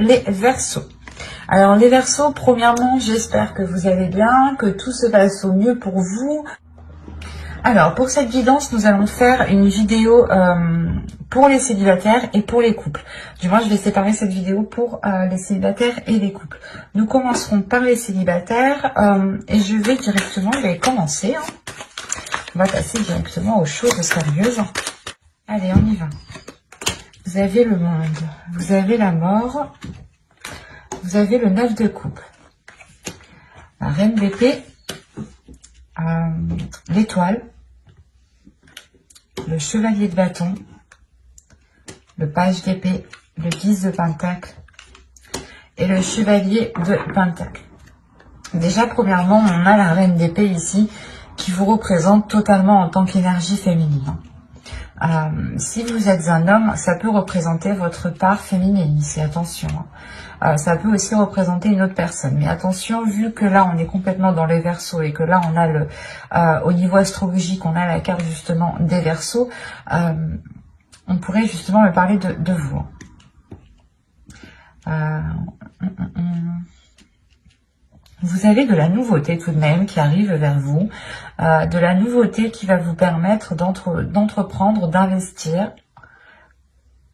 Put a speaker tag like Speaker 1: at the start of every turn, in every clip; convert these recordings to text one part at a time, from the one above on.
Speaker 1: les Verseaux. Alors les Verseaux, premièrement, j'espère que vous allez bien, que tout se passe au mieux pour vous. Alors pour cette guidance, nous allons faire une vidéo pour les célibataires et pour les couples. Du moins, je vais séparer cette vidéo pour les célibataires et les couples. Nous commencerons par les célibataires et je vais directement commencer. On va passer directement aux choses sérieuses. Allez, on y va. Vous avez le monde, vous avez la mort, vous avez le 9 de coupe, la reine d'épée, l'étoile, le chevalier de bâton, le page d'épée, le 10 de pentacle et le chevalier de pentacle. Déjà, premièrement, on a la reine d'épée ici qui vous représente totalement en tant qu'énergie féminine. Si vous êtes un homme, ça peut représenter votre part féminine ici, attention. Ça peut aussi représenter une autre personne. Mais attention, vu que là, on est complètement dans les Verseaux et que là, on a au niveau astrologique, on a la carte justement des Verseaux, on pourrait justement me parler de vous. Vous avez de la nouveauté tout de même qui arrive vers vous, de la nouveauté qui va vous permettre d'entreprendre, d'investir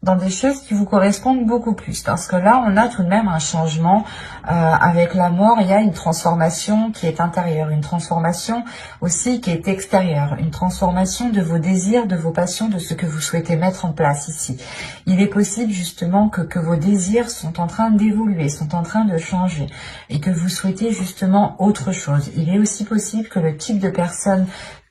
Speaker 1: dans des choses qui vous correspondent beaucoup plus. Parce que là, on a tout de même un changement. Avec la mort, il y a une transformation qui est intérieure, une transformation aussi qui est extérieure, une transformation de vos désirs, de vos passions, de ce que vous souhaitez mettre en place ici. Il est possible justement que vos désirs sont en train d'évoluer, sont en train de changer et que vous souhaitez justement autre chose. Il est aussi possible que le type de personne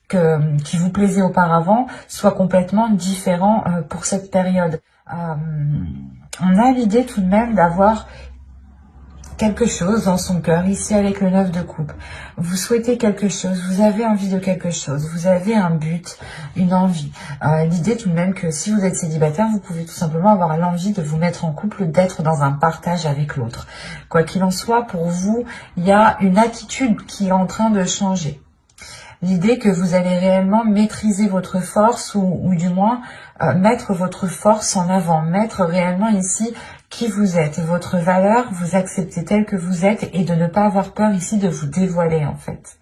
Speaker 1: qui vous plaisait auparavant soit complètement différent pour cette période. On a l'idée tout de même d'avoir quelque chose dans son cœur, ici avec le 9 de coupe. Vous souhaitez quelque chose, vous avez envie de quelque chose, vous avez un but, une envie. L'idée tout de même que si vous êtes célibataire, vous pouvez tout simplement avoir l'envie de vous mettre en couple, d'être dans un partage avec l'autre. Quoi qu'il en soit, pour vous, il y a une attitude qui est en train de changer. L'idée que vous allez réellement maîtriser votre force ou du moins mettre votre force en avant, mettre réellement ici qui vous êtes, votre valeur, vous acceptez tel que vous êtes et de ne pas avoir peur ici de vous dévoiler en fait.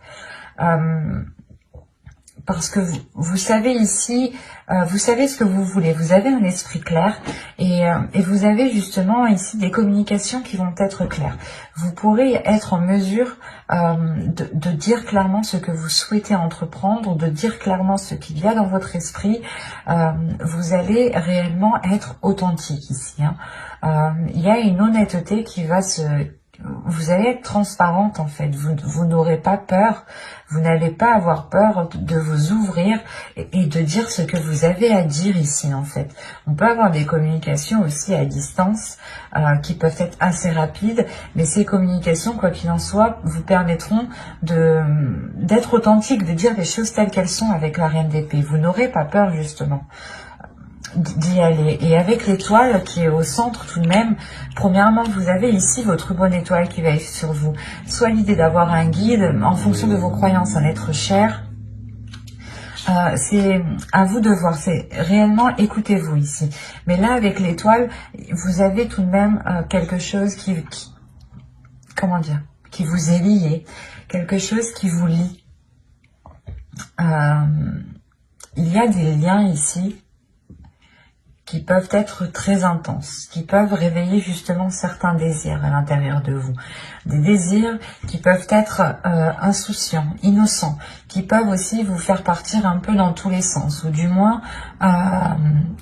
Speaker 1: Parce que vous savez ici, vous savez ce que vous voulez, vous avez un esprit clair et vous avez justement ici des communications qui vont être claires. Vous pourrez être en mesure de dire clairement ce que vous souhaitez entreprendre, de dire clairement ce qu'il y a dans votre esprit. Vous allez réellement être authentique ici. Il y a une honnêteté qui va vous allez être transparente en fait, vous n'aurez pas peur, vous n'allez pas avoir peur de vous ouvrir et de dire ce que vous avez à dire ici en fait. On peut avoir des communications aussi à distance qui peuvent être assez rapides, mais ces communications, quoi qu'il en soit, vous permettront d'être authentique, de dire les choses telles qu'elles sont avec la reine d'épée. Vous n'aurez pas peur justement d'y aller. Et avec l'étoile qui est au centre tout de même, premièrement, vous avez ici votre bonne étoile qui va être sur vous. Soit l'idée d'avoir un guide en fonction de vos croyances, un être cher. C'est à vous de voir, c'est réellement écoutez-vous ici. Mais là, avec l'étoile, vous avez tout de même quelque chose comment dire, qui vous est lié, quelque chose qui vous lie. Il y a des liens ici qui peuvent être très intenses, qui peuvent réveiller justement certains désirs à l'intérieur de vous. Des désirs qui peuvent être insouciants, innocents, qui peuvent aussi vous faire partir un peu dans tous les sens, ou du moins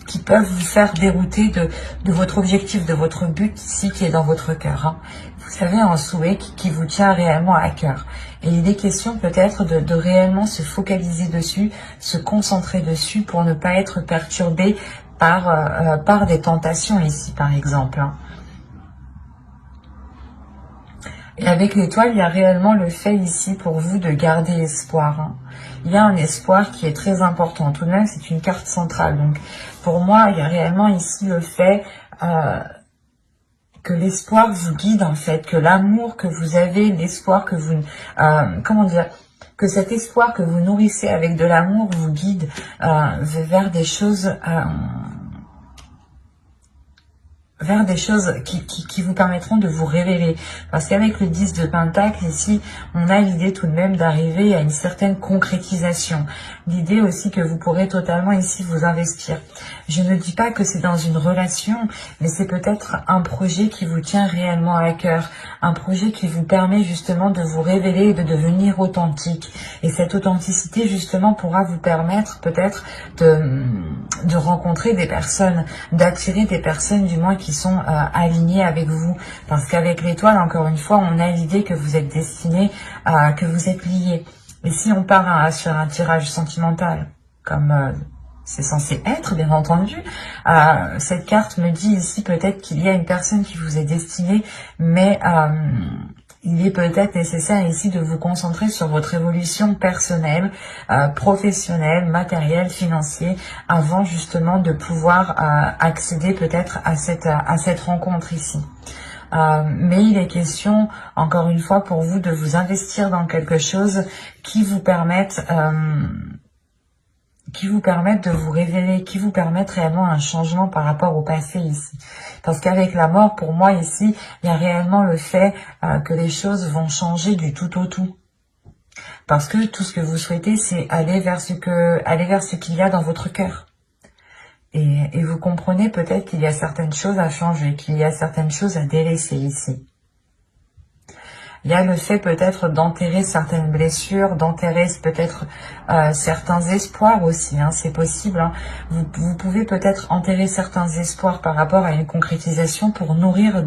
Speaker 1: qui peuvent vous faire dérouter de votre objectif, de votre but ici qui est dans votre cœur. Vous savez, un souhait qui vous tient réellement à cœur. Et il est question peut-être de réellement se focaliser dessus, se concentrer dessus pour ne pas être perturbé par des tentations ici, par exemple. Et avec l'étoile, il y a réellement le fait ici pour vous de garder espoir. Il y a un espoir qui est très important. Tout de même, c'est une carte centrale. Donc, pour moi, il y a réellement ici le fait que l'espoir vous guide, en fait, que l'amour que vous avez, l'espoir que vous... comment dire, que cet espoir que vous nourrissez avec de l'amour vous guide vers des choses vers des choses qui vous permettront de vous révéler. Parce qu'avec le 10 de Pentacle, ici, on a l'idée tout de même d'arriver à une certaine concrétisation. L'idée aussi que vous pourrez totalement ici vous investir. Je ne dis pas que c'est dans une relation, mais c'est peut-être un projet qui vous tient réellement à cœur. Un projet qui vous permet justement de vous révéler et de devenir authentique. Et cette authenticité, justement, pourra vous permettre peut-être de rencontrer des personnes, d'attirer des personnes du moins qui sont alignées avec vous. Parce qu'avec l'étoile, encore une fois, on a l'idée que vous êtes destiné, que vous êtes liés. Et si on part sur un tirage sentimental, comme c'est censé être, bien entendu, cette carte me dit ici peut-être qu'il y a une personne qui vous est destinée, mais il est peut-être nécessaire ici de vous concentrer sur votre évolution personnelle, professionnelle, matérielle, financière, avant justement de pouvoir accéder peut-être à cette rencontre ici. Mais il est question, encore une fois, pour vous de vous investir dans quelque chose qui vous permette de vous révéler, qui vous permette réellement un changement par rapport au passé ici. Parce qu'avec la mort, pour moi ici, il y a réellement le fait que les choses vont changer du tout au tout. Parce que tout ce que vous souhaitez, c'est aller vers ce qu'il y a dans votre cœur. Et vous comprenez peut-être qu'il y a certaines choses à changer, qu'il y a certaines choses à délaisser ici. Il y a le fait peut-être d'enterrer certaines blessures, d'enterrer peut-être certains espoirs aussi, hein, c'est possible. Hein. Vous pouvez peut-être enterrer certains espoirs par rapport à une concrétisation pour nourrir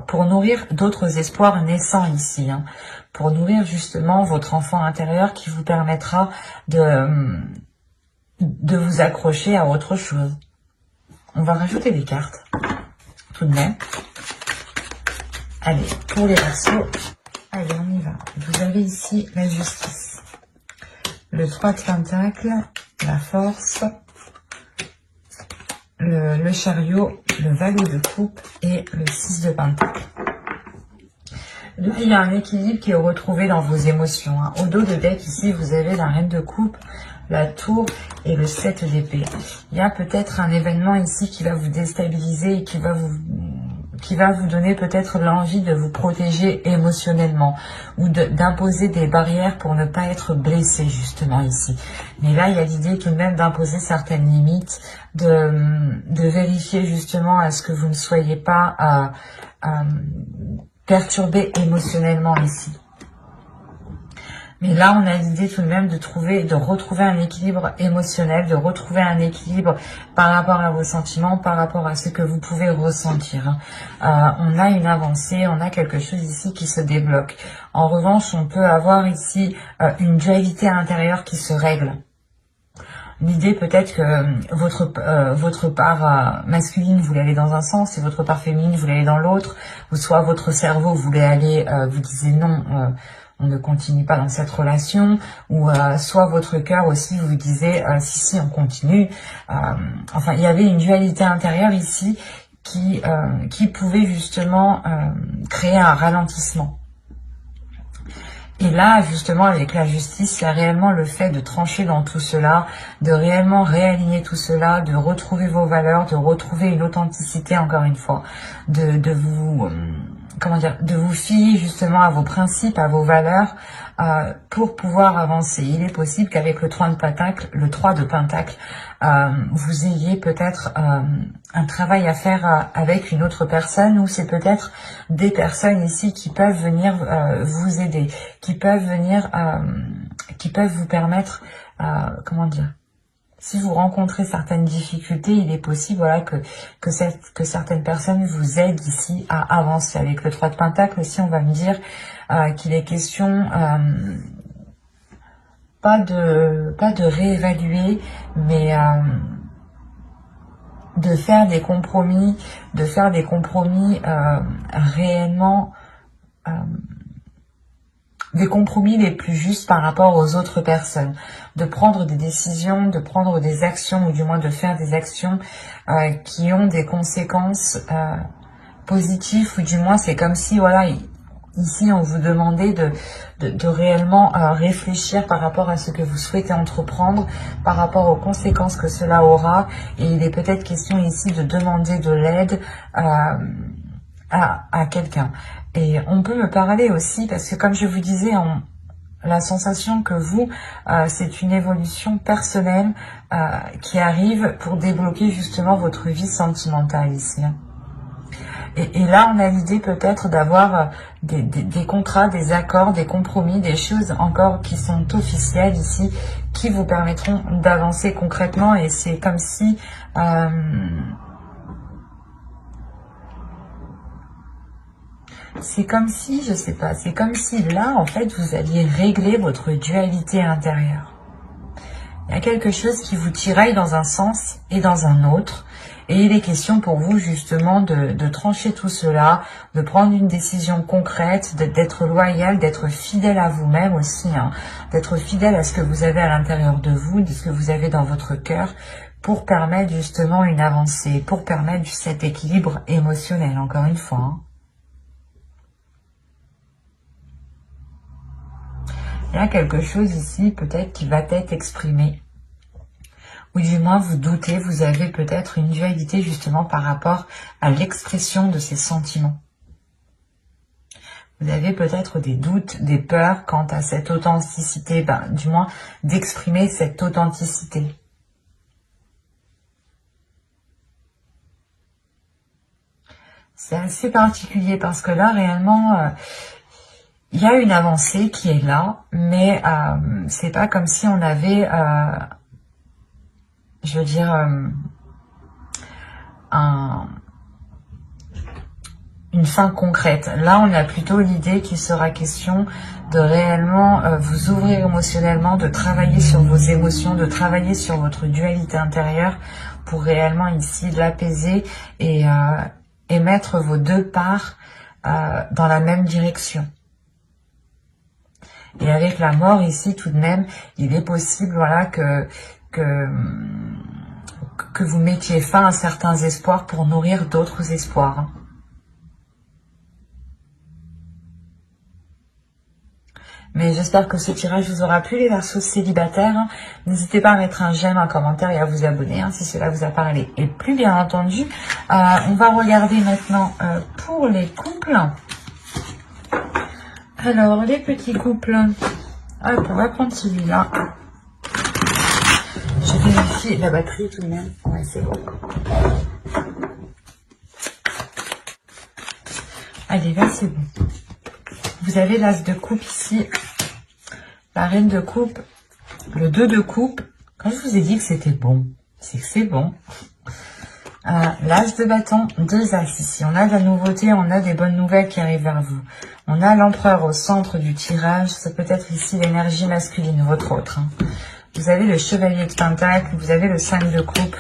Speaker 1: pour nourrir d'autres espoirs naissants ici, hein, pour nourrir justement votre enfant intérieur qui vous permettra de vous accrocher à autre chose. On va rajouter des cartes, tout de même. Allez, pour les Verseaux, allez, on y va. Vous avez ici la justice, le 3 de Pentacle, la force, le chariot, le valet de coupe et le 6 de Pentacle. Là, il y a un équilibre qui est retrouvé dans vos émotions. Hein. Au dos de deck, ici, vous avez la reine de coupe, la tour et le 7 d'épée. Il y a peut-être un événement ici qui va vous déstabiliser et qui va vous donner peut-être l'envie de vous protéger émotionnellement ou d'imposer des barrières pour ne pas être blessé justement ici. Mais là, il y a l'idée tout de même d'imposer certaines limites, de vérifier justement à ce que vous ne soyez pas perturbé émotionnellement ici. Mais là, on a l'idée tout de même de retrouver un équilibre émotionnel, de retrouver un équilibre par rapport à vos sentiments, par rapport à ce que vous pouvez ressentir. On a une avancée, on a quelque chose ici qui se débloque. En revanche, on peut avoir ici une dualité intérieure qui se règle. L'idée peut-être que votre part masculine voulait aller dans un sens et votre part féminine voulait aller dans l'autre, ou soit votre cerveau voulait aller, vous disiez non, on ne continue pas dans cette relation, ou soit votre cœur aussi vous disait si on continue. Enfin, il y avait une dualité intérieure ici qui pouvait justement créer un ralentissement. Et là, justement, avec la justice, il y a réellement le fait de trancher dans tout cela, de réellement réaligner tout cela, de retrouver vos valeurs, de retrouver une authenticité, encore une fois, de vous fier justement à vos principes, à vos valeurs, pour pouvoir avancer. Il est possible qu'avec le 3 de Pentacle, vous ayez peut-être un travail à faire avec une autre personne, ou c'est peut-être des personnes ici qui peuvent venir vous aider, qui peuvent vous permettre, si vous rencontrez certaines difficultés, il est possible voilà, que certaines personnes vous aident ici à avancer. Avec le 3 de Pentacle aussi, on va me dire qu'il est question pas de réévaluer, mais de faire des compromis, réellement, des compromis les plus justes par rapport aux autres personnes, de prendre des décisions, de prendre des actions, ou du moins de faire des actions qui ont des conséquences positives, ou du moins c'est comme si, voilà, Ici, on vous demandait de réellement réfléchir par rapport à ce que vous souhaitez entreprendre, par rapport aux conséquences que cela aura. Et il est peut-être question ici de demander de l'aide à quelqu'un. Et on peut me parler aussi, parce que comme je vous disais, la sensation que vous, c'est une évolution personnelle qui arrive pour débloquer justement votre vie sentimentale ici. Et là, on a l'idée peut-être d'avoir des contrats, des accords, des compromis, des choses encore qui sont officielles ici, qui vous permettront d'avancer concrètement. Et c'est comme si... c'est comme si, je sais pas, c'est comme si là, en fait, vous alliez régler votre dualité intérieure. Il y a quelque chose qui vous tiraille dans un sens et dans un autre. Et il est question pour vous justement de trancher tout cela, de prendre une décision concrète, d'être loyal, d'être fidèle à vous-même aussi, hein, d'être fidèle à ce que vous avez à l'intérieur de vous, de ce que vous avez dans votre cœur, pour permettre justement une avancée, pour permettre cet équilibre émotionnel, encore une fois. Hein. Il y a quelque chose ici peut-être qui va être exprimé. Ou du moins vous doutez, vous avez peut-être une dualité justement par rapport à l'expression de ces sentiments. Vous avez peut-être des doutes, des peurs quant à cette authenticité, du moins d'exprimer cette authenticité. C'est assez particulier parce que là réellement... il y a une avancée qui est là, mais c'est pas comme si on avait... je veux dire, une fin concrète. Là, on a plutôt l'idée qu'il sera question de réellement vous ouvrir émotionnellement, de travailler sur vos émotions, de travailler sur votre dualité intérieure pour réellement ici l'apaiser et mettre vos deux parts dans la même direction. Et avec la mort ici, tout de même, il est possible, voilà, que vous mettiez fin à certains espoirs pour nourrir d'autres espoirs. Mais j'espère que ce tirage vous aura plu, les Verseaux célibataires. N'hésitez pas à mettre un j'aime, un commentaire et à vous abonner si cela vous a parlé. Et plus bien entendu, on va regarder maintenant pour les couples. Alors, les petits couples. Hop, on va prendre celui-là. Je vérifie la batterie tout de même. Ouais, c'est bon. Allez, là, c'est bon. Vous avez l'as de coupe ici, la reine de coupe, le 2 de coupe. Quand je vous ai dit que c'était bon, c'est que c'est bon. L'as de bâton, 2 as ici. On a de la nouveauté, on a des bonnes nouvelles qui arrivent vers vous. On a l'empereur au centre du tirage. Ça peut être ici l'énergie masculine, votre autre. Hein. Vous avez le chevalier de pentacle, vous avez le 5 de coupe,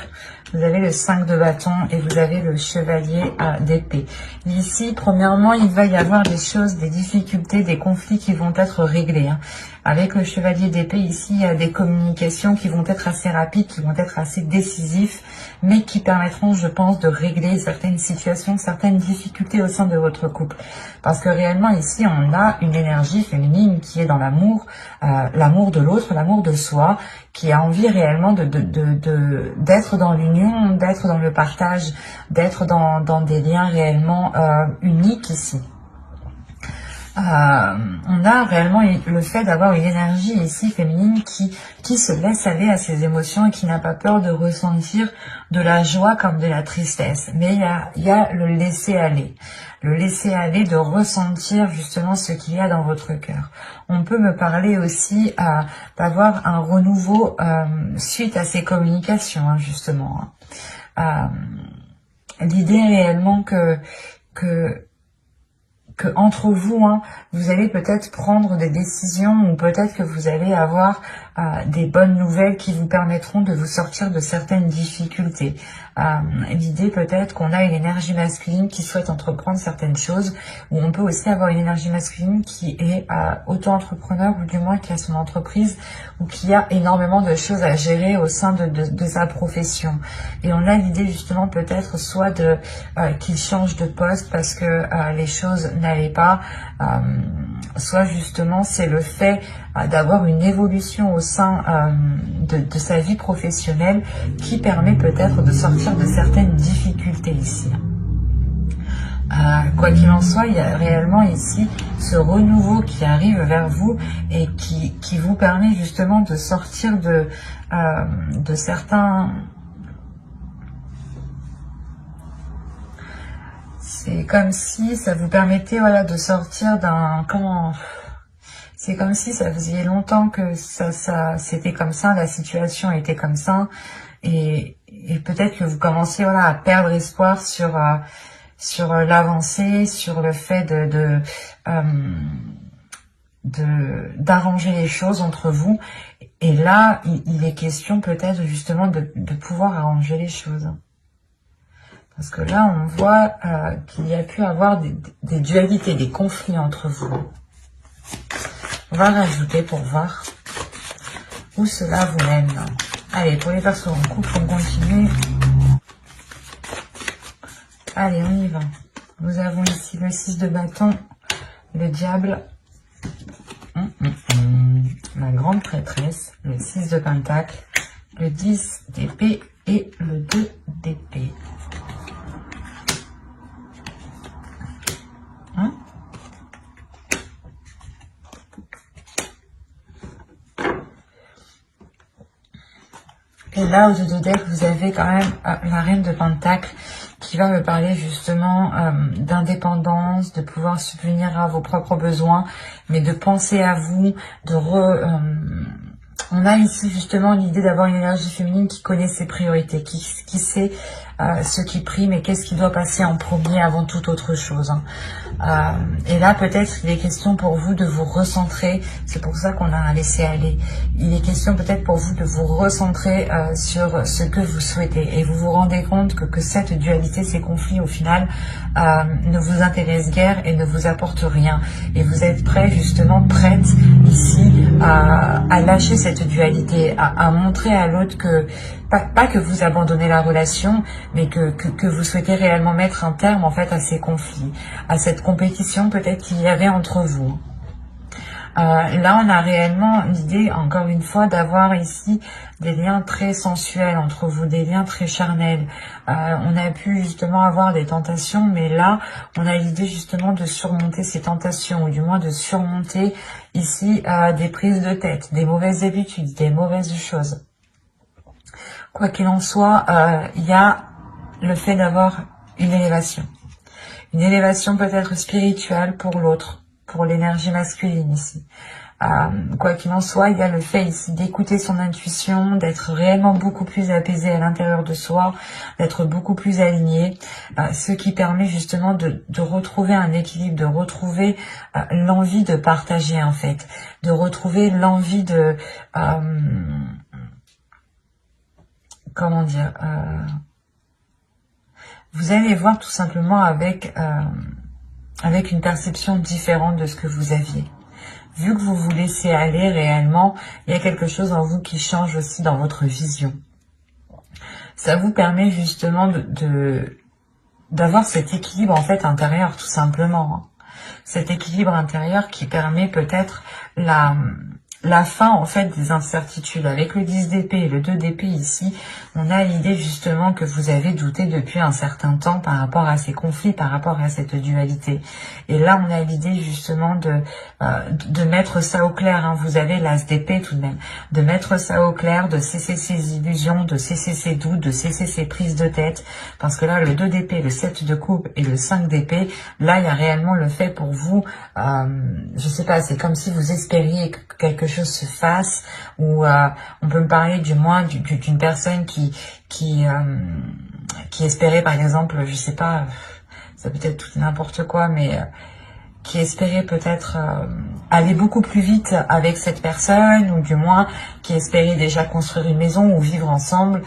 Speaker 1: vous avez le 5 de bâton et vous avez le chevalier d'épée. Ici, premièrement, il va y avoir des choses, des difficultés, des conflits qui vont être réglés. Hein. Avec le chevalier d'épée, ici, il y a des communications qui vont être assez rapides, qui vont être assez décisifs, mais qui permettront, je pense, de régler certaines situations, certaines difficultés au sein de votre couple. Parce que réellement, ici, on a une énergie féminine qui est dans l'amour, l'amour de l'autre, l'amour de soi, qui a envie réellement d'être dans l'union, d'être dans le partage, d'être dans des liens réellement uniques ici. On a réellement le fait d'avoir une énergie ici féminine qui se laisse aller à ses émotions et qui n'a pas peur de ressentir de la joie comme de la tristesse. Mais il y a le laisser aller. Le laisser aller, de ressentir justement ce qu'il y a dans votre cœur. On peut me parler aussi d'avoir un renouveau suite à ces communications, hein, justement. L'idée réellement que entre vous, hein, vous allez peut-être prendre des décisions ou peut-être que vous allez avoir des bonnes nouvelles qui vous permettront de vous sortir de certaines difficultés. L'idée peut-être qu'on a une énergie masculine qui souhaite entreprendre certaines choses, ou on peut aussi avoir une énergie masculine qui est auto-entrepreneur, ou du moins qui a son entreprise, ou qui a énormément de choses à gérer au sein de sa profession. Et on a l'idée justement peut-être soit qu'il change de poste parce que les choses n'allaient pas, soit justement c'est le fait d'avoir une évolution au sein de sa vie professionnelle qui permet peut-être de sortir de certaines difficultés ici. Quoi qu'il en soit, il y a réellement ici ce renouveau qui arrive vers vous et qui vous permet justement de sortir de certains... C'est comme si ça vous permettait de sortir d'un... C'est comme si ça faisait longtemps que c'était comme ça, la situation était comme ça, et peut-être que vous commencez à perdre espoir sur l'avancée, sur le fait d'arranger les choses entre vous. Et là, il est question peut-être justement de pouvoir arranger les choses. Parce que là, on voit qu'il y a pu avoir des dualités, des conflits entre vous. On va rajouter pour voir où cela vous mène. Allez, pour les personnes en couple, on continue. Allez, on y va. Nous avons ici le 6 de bâton, le diable, la grande prêtresse, le 6 de pentacle, le 10 d'épée et le 2 d'épée. Et là, au dos de deck, vous avez quand même la reine de pentacle qui va me parler justement d'indépendance, de pouvoir subvenir à vos propres besoins, mais de penser à vous, on a ici justement l'idée d'avoir une énergie féminine qui connaît ses priorités, qui sait ce qui prime et qu'est-ce qui doit passer en premier avant toute autre chose. Et là, peut-être, il est question pour vous de vous recentrer. C'est pour ça qu'on a un laisser-aller. Il est question peut-être pour vous de vous recentrer sur ce que vous souhaitez. Et vous vous rendez compte que cette dualité, ces conflits, au final, ne vous intéressent guère et ne vous apportent rien. Et vous êtes prêt, justement, prête ici à lâcher cette dualité, à montrer à l'autre que pas que vous abandonnez la relation, mais que vous souhaitez réellement mettre un terme en fait à ces conflits, à cette compétition peut-être qu'il y avait entre vous. Là, on a réellement l'idée, encore une fois, d'avoir ici des liens très sensuels entre vous, des liens très charnels. On a pu justement avoir des tentations, mais là, on a l'idée justement de surmonter ces tentations, ou du moins de surmonter ici des prises de tête, des mauvaises habitudes, des mauvaises choses. Quoi qu'il en soit, il y a le fait d'avoir une élévation. Une élévation peut-être spirituelle pour l'autre, pour l'énergie masculine ici. Quoi qu'il en soit, il y a le fait ici d'écouter son intuition, d'être réellement beaucoup plus apaisé à l'intérieur de soi, d'être beaucoup plus aligné, ce qui permet justement de retrouver un équilibre, de retrouver l'envie de partager en fait, de retrouver l'envie de... comment dire, vous allez voir tout simplement avec une perception différente de ce que vous aviez. Vu que vous vous laissez aller réellement, il y a quelque chose en vous qui change aussi dans votre vision. Ça vous permet justement d'avoir cet équilibre en fait intérieur tout simplement. Cet équilibre intérieur qui permet peut-être la fin en fait des incertitudes. Avec le 10 d'épée et le 2 d'épée ici, on a l'idée justement que vous avez douté depuis un certain temps par rapport à ces conflits, par rapport à cette dualité. Et là, on a l'idée justement de mettre ça au clair. Hein. Vous avez l'as d'épée tout de même. De mettre ça au clair, de cesser ces illusions, de cesser ces doutes, de cesser ces prises de tête. Parce que là, le 2 d'épée, le 7 de coupe et le 5 d'épée, là, il y a réellement le fait pour vous, je sais pas, c'est comme si vous espériez que quelque chose se fasse, ou on peut me parler du moins d'une personne qui espérait par exemple, je sais pas, ça peut être tout n'importe quoi, mais qui espérait peut-être aller beaucoup plus vite avec cette personne, ou du moins qui espérait déjà construire une maison ou vivre ensemble.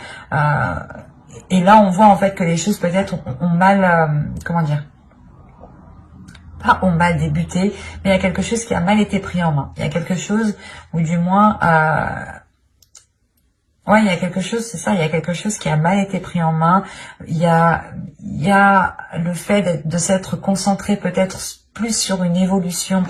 Speaker 1: Et là, on voit en fait que les choses peut-être ont mal, comment dire, pas ont mal débuté, mais il y a quelque chose qui a mal été pris en main. Il y a quelque chose, ou du moins, ouais, il y a quelque chose, c'est ça, il y a quelque chose qui a mal été pris en main. Il y a le fait de s'être concentré peut-être plus sur une évolution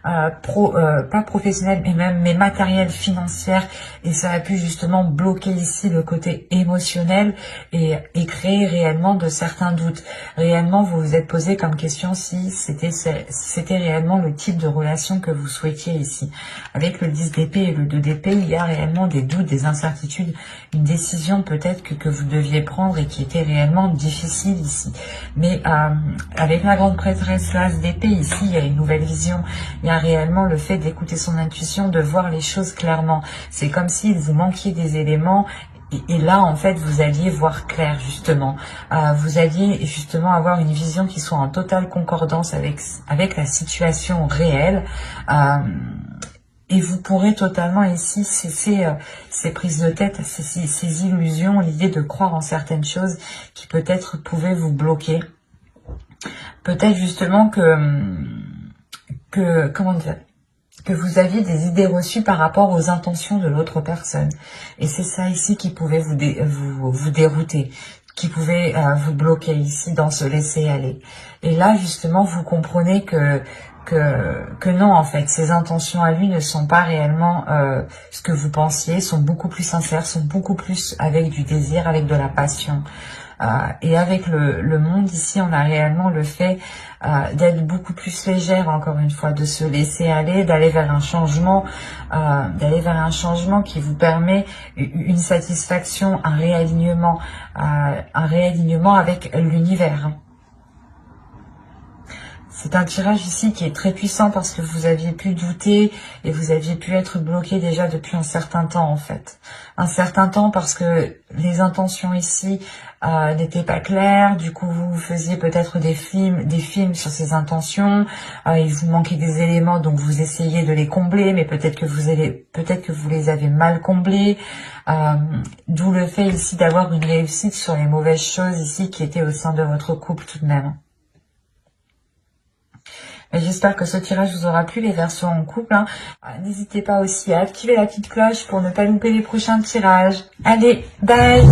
Speaker 1: pas professionnelle, mais matérielle, financière, et ça a pu justement bloquer ici le côté émotionnel et créer réellement de certains doutes. Réellement, vous vous êtes posé comme question si c'était réellement le type de relation que vous souhaitiez ici. Avec le 10 d'épée et le 2 d'épée, il y a réellement des doutes, des incertitudes, une décision peut-être que vous deviez prendre et qui était réellement difficile ici. Mais avec la grande prêtresse, l'as d'épée, ici, il y a une nouvelle vision. Il y a réellement le fait d'écouter son intuition, de voir les choses clairement. C'est comme s'il vous manquiez des éléments. Et là, en fait, vous alliez voir clair, justement. Vous alliez, justement, avoir une vision qui soit en totale concordance avec la situation réelle. Et vous pourrez totalement ici cesser ces prises de tête, ces illusions, l'idée de croire en certaines choses qui peut-être pouvaient vous bloquer. Peut-être justement comment dire, que vous aviez des idées reçues par rapport aux intentions de l'autre personne. Et c'est ça ici qui pouvait vous dérouter, qui pouvait vous bloquer ici dans ce laisser aller. Et là, justement, vous comprenez que non, en fait, ces intentions à lui ne sont pas réellement ce que vous pensiez, sont beaucoup plus sincères, sont beaucoup plus avec du désir, avec de la passion. Et avec le monde ici, on a réellement le fait d'être beaucoup plus légère, encore une fois, de se laisser aller, d'aller vers un changement, qui vous permet une satisfaction, un réalignement avec l'univers. C'est un tirage ici qui est très puissant parce que vous aviez pu douter et vous aviez pu être bloqué déjà depuis un certain temps, en fait. Un certain temps parce que les intentions ici n'étaient pas claires. Du coup, vous faisiez peut-être des films sur ces intentions. Il vous manquait des éléments, donc vous essayez de les combler, mais peut-être que vous les avez mal comblés. D'où le fait ici d'avoir une réussite sur les mauvaises choses ici qui étaient au sein de votre couple tout de même. J'espère que ce tirage vous aura plu, les versions en couple. N'hésitez pas aussi à activer la petite cloche pour ne pas louper les prochains tirages. Allez, bye!